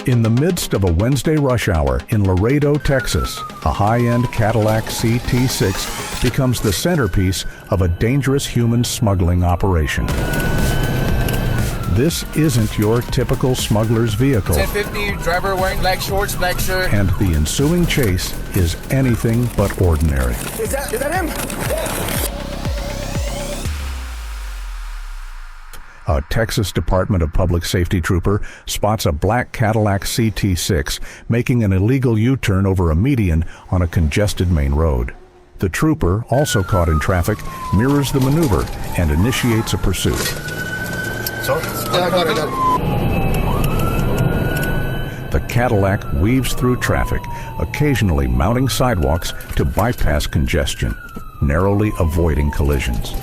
In the midst of a Wednesday rush hour in Laredo, Texas, a high-end Cadillac CT6 becomes the centerpiece of a dangerous human smuggling operation. This isn't your typical smuggler's vehicle. 1050, driver wearing black shorts, black shirt. And the ensuing chase is anything but ordinary. Is that him? A Texas Department of Public Safety trooper spots a black Cadillac CT6 making an illegal U-turn over a median on a congested main road. The trooper, also caught in traffic, mirrors the maneuver and initiates a pursuit. Sorry? Yeah, I got it. The Cadillac weaves through traffic, occasionally mounting sidewalks to bypass congestion, narrowly avoiding collisions.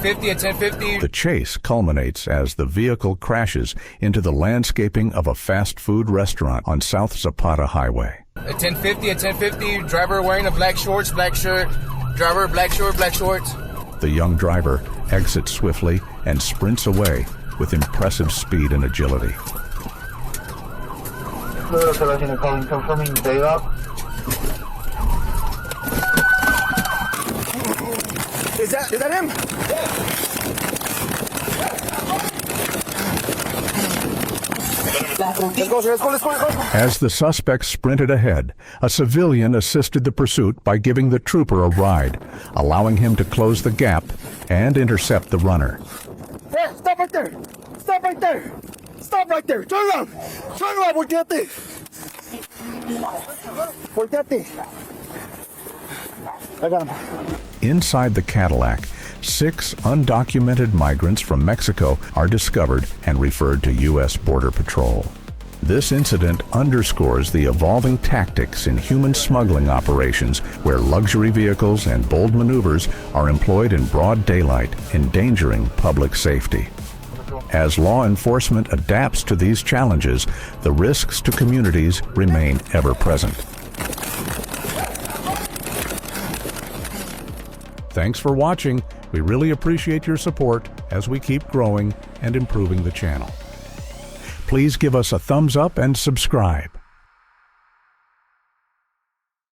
At 1050. The chase culminates as the vehicle crashes into the landscaping of a fast food restaurant on South Zapata Highway. At 1050, driver wearing a black shorts, black shirt. Driver, black short, black shorts. The young driver exits swiftly and sprints away with impressive speed and agility. Confirming data. Is that him? Let's go. As the suspect sprinted ahead, a civilian assisted the pursuit by giving the trooper a ride, allowing him to close the gap and intercept the runner. Hey, stop right there! Stop right there! Turn around! Volteate! I got him. Inside the Cadillac, 6 undocumented migrants from Mexico are discovered and referred to U.S. Border Patrol. This incident underscores the evolving tactics in human smuggling operations where luxury vehicles and bold maneuvers are employed in broad daylight, endangering public safety. As law enforcement adapts to these challenges, the risks to communities remain ever present. Thanks for watching. We really appreciate your support as we keep growing and improving the channel. Please give us a thumbs up and subscribe.